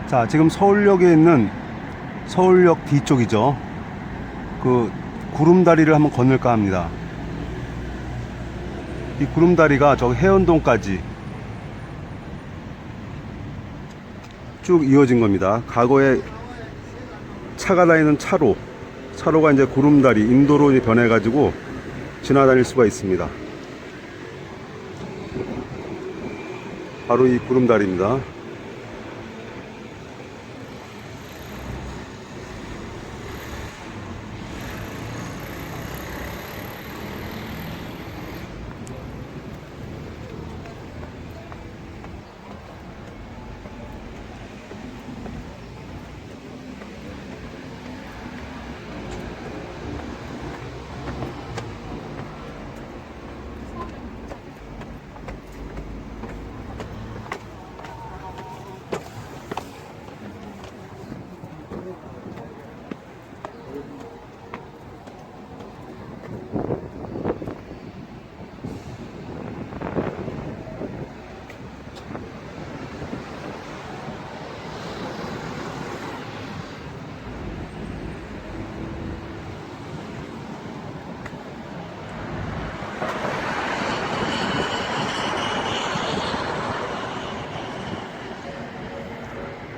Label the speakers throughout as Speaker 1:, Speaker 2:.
Speaker 1: 자, 지금 서울역에 있는 서울역 뒤쪽이죠. 그 구름다리를 한번 건널까 합니다. 이 구름다리가 저 해운동까지 쭉 이어진 겁니다. 과거에 차가 다니는 차로가 이제 구름다리, 인도로 변해가지고 지나다닐 수가 있습니다. 바로 이 구름다리입니다.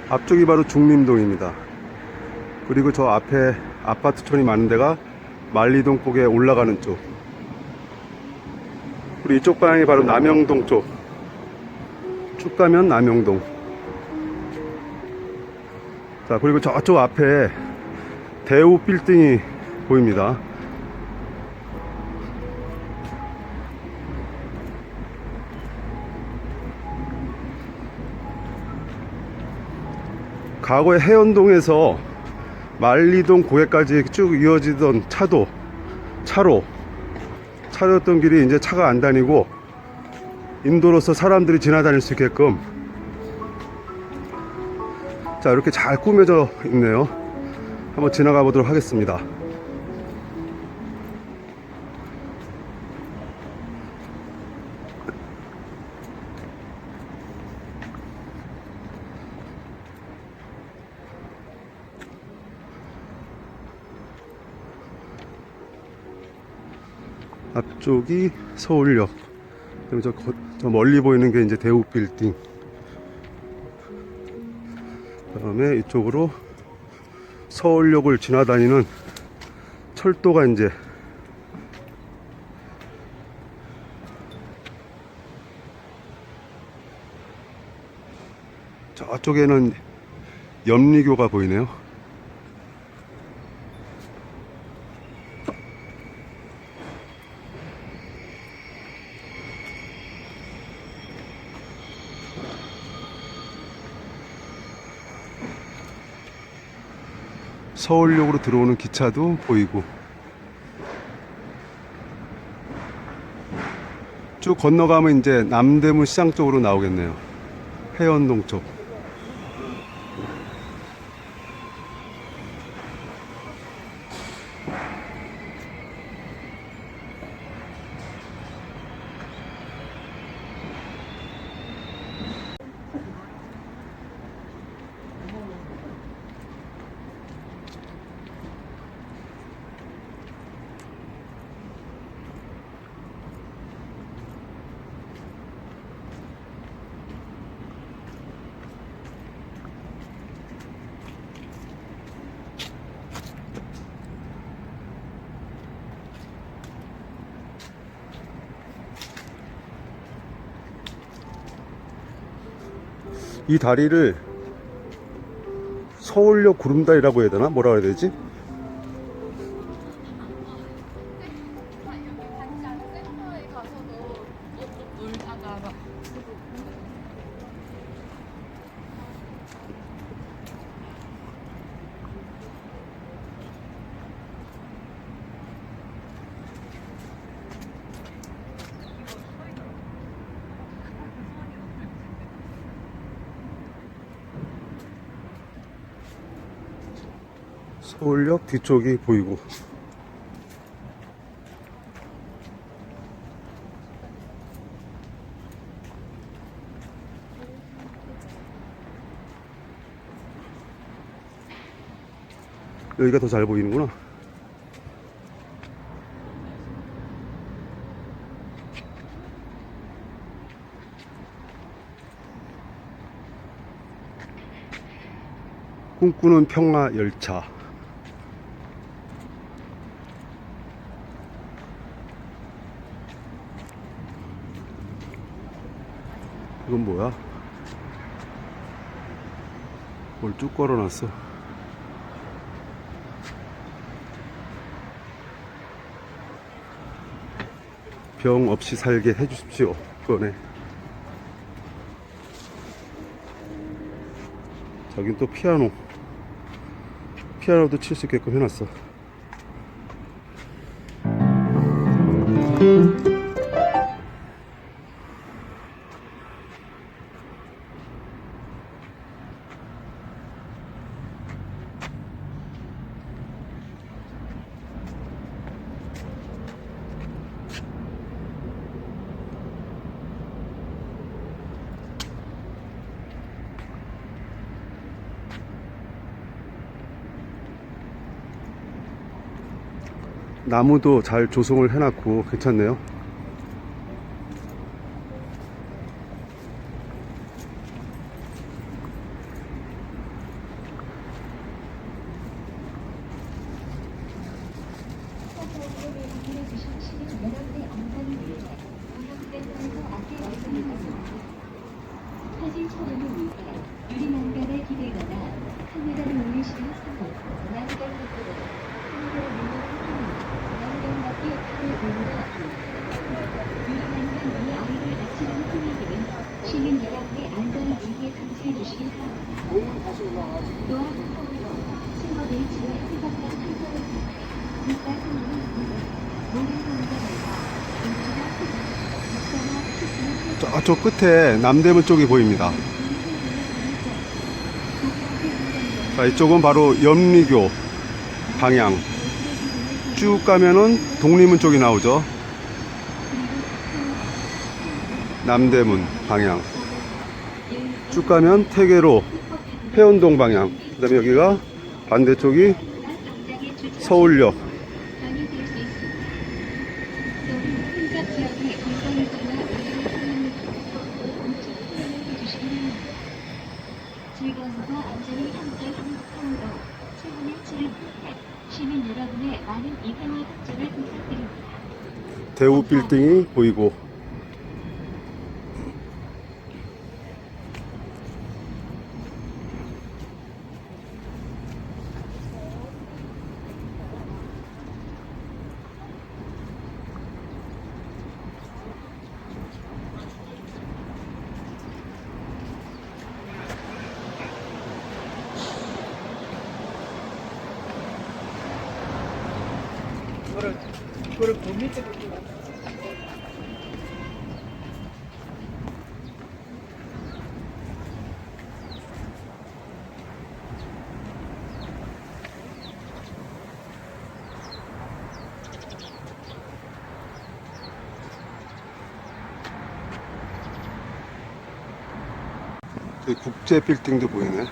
Speaker 1: 앞쪽이 바로 중림동입니다. 그리고 저 앞에 아파트촌이 많은 데가 만리동 쪽에 올라가는 쪽, 그리고 이쪽 방향이 바로 남영동 쪽. 쭉 가면 남영동. 자, 그리고 저쪽 앞에 대우 빌딩이 보입니다. 과거에 해운동에서 만리동 고개까지 쭉 이어지던 차로였던 길이 이제 차가 안 다니고 인도로서 사람들이 지나다닐 수 있게끔, 자, 이렇게 잘 꾸며져 있네요. 한번 지나가 보도록 하겠습니다. 앞쪽이 서울역, 그리고 저 멀리 보이는 게 이제 대우 빌딩. 그다음에 이쪽으로 서울역을 지나다니는 철도가 이제 저쪽에는 염리교가 보이네요. 서울역으로 들어오는 기차도 보이고, 쭉 건너가면 이제 남대문 시장 쪽으로 나오겠네요. 해운동 쪽. 이 다리를 서울역 구름다리라고 해야 되나? 뭐라 해야 되지? 서울역 뒤쪽이 보이고, 여기가 더 잘 보이는구나. 꿈꾸는 평화 열차. 이건 뭐야? 뭘 쭉 걸어놨어. 병 없이 살게 해주십시오. 그거네. 저긴 또 피아노도 칠 수 있게끔 해놨어. 나무도 잘 조성을 해놨고 괜찮네요.
Speaker 2: 사진 촬영을 위해 유리난간에 기대거나 카메라를 올리시는 상황, 난간 밖으로 카메라를 올려 난간 밖에 팔을 올려 유리난간 위에 아이를 다치는 분위기는 시민 여러분의 안전을 위해 감시해 주시기 바랍니다. 또한 친구 베이츠의 해석과 탈거를 국가 상황을 모든 상자들과
Speaker 1: 저쪽 끝에 남대문 쪽이 보입니다. 자, 이쪽은 바로 염리교 방향. 쭉 가면은 독립문 쪽이 나오죠. 남대문 방향. 쭉 가면 태계로 해운동 방향. 그 다음에 여기가 반대쪽이 서울역.
Speaker 2: 즐거움과 안전이 함께 행복함으로 최선을 치릅니다. 시민 여러분의 많은 이해와 협조를 부탁드립니다.
Speaker 1: 대우 빌딩이 보이고,
Speaker 3: 이거를 그 밑에
Speaker 1: 저기 국제 빌딩도 보이네.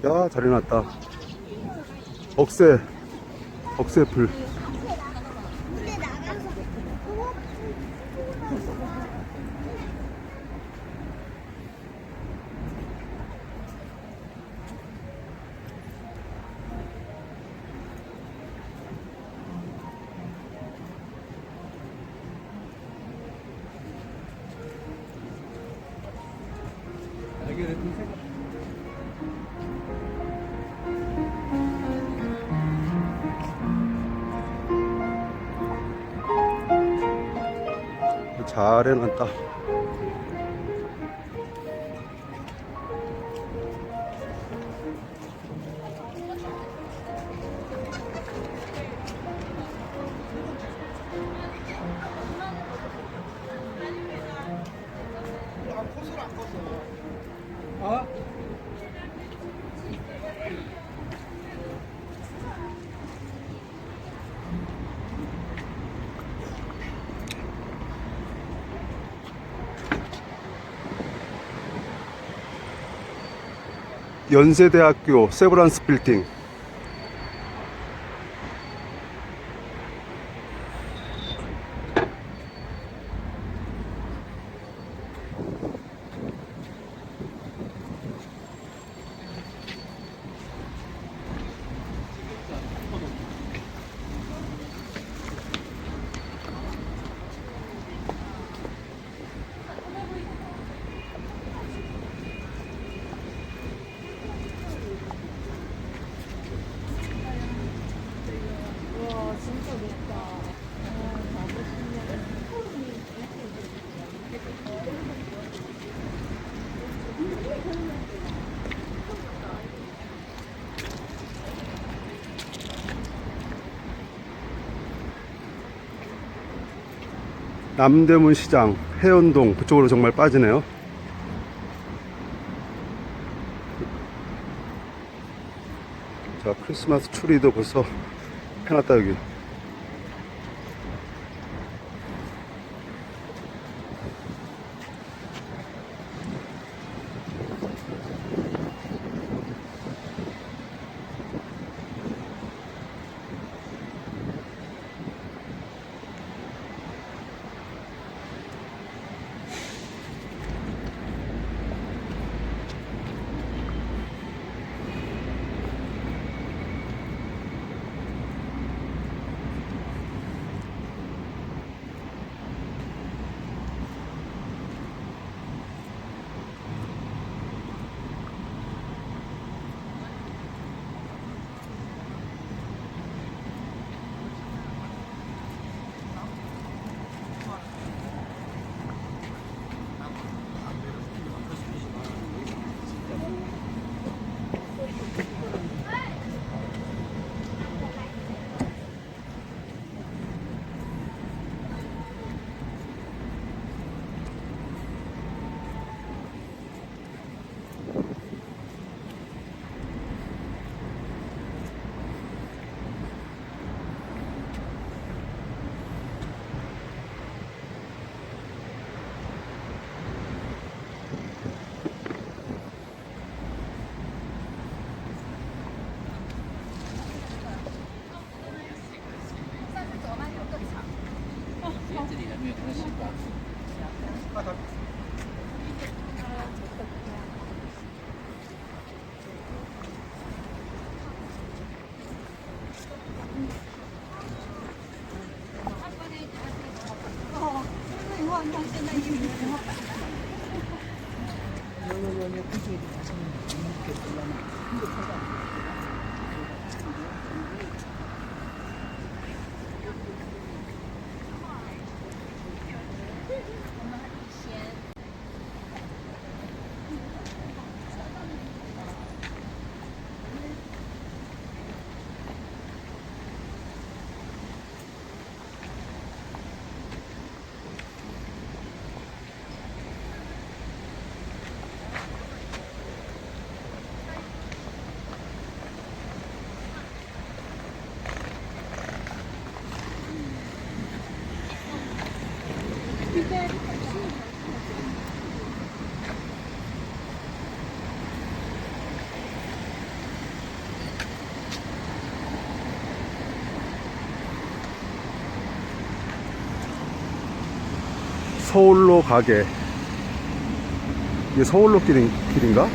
Speaker 1: 야, 잘 해놨다. 억새풀. 잘 해놨다.
Speaker 3: 옷을 안 벗어. 어?
Speaker 1: 연세대학교 세브란스 빌딩.
Speaker 4: 와 진짜 높다. 가고 싶네.
Speaker 1: 남대문 시장, 해운동 그쪽으로 정말 빠지네요. 자, 크리스마스 추리도 벌써 해놨다 여기. 서울로 가게. 이게 서울로 길인가?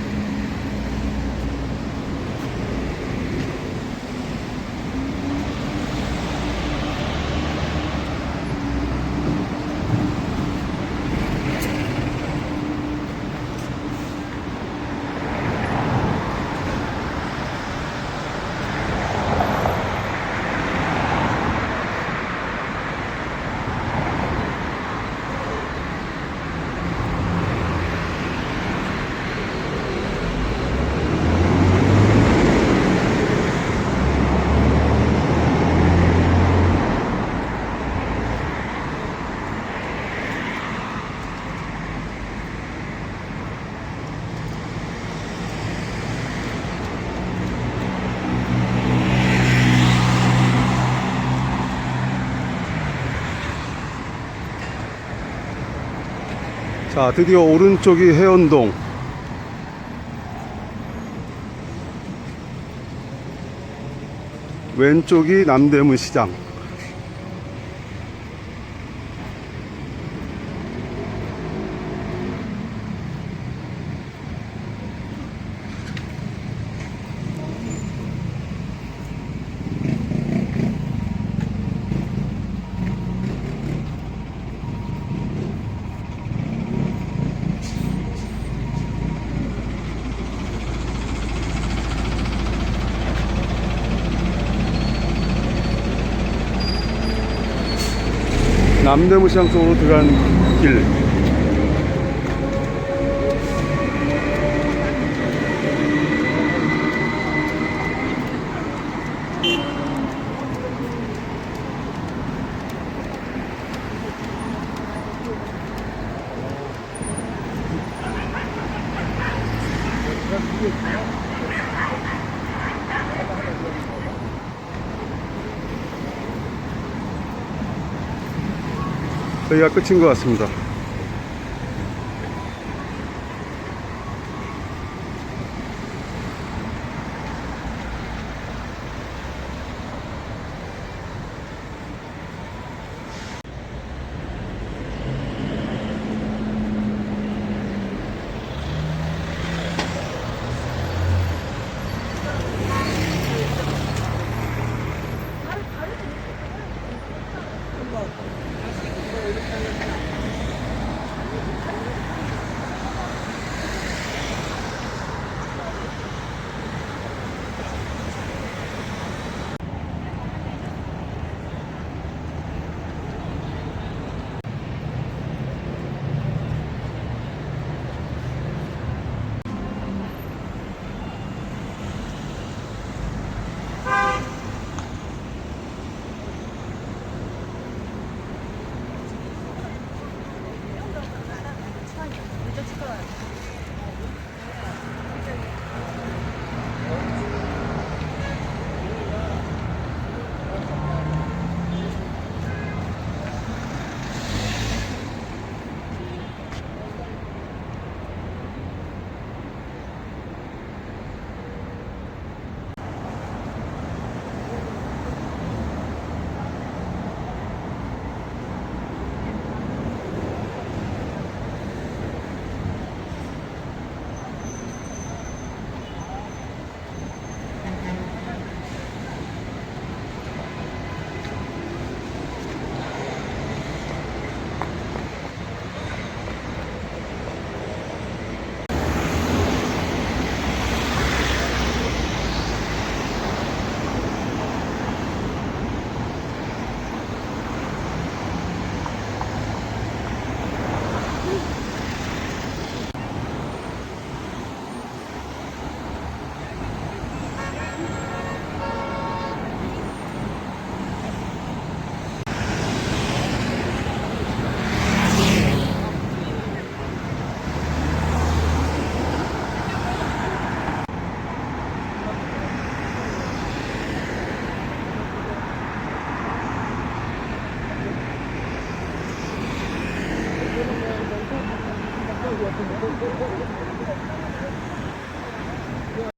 Speaker 1: 자, 드디어 오른쪽이 해운동, 왼쪽이 남대문 시장. 남대문 시장 쪽으로 들어간 길. 여기가 끝인 것 같습니다.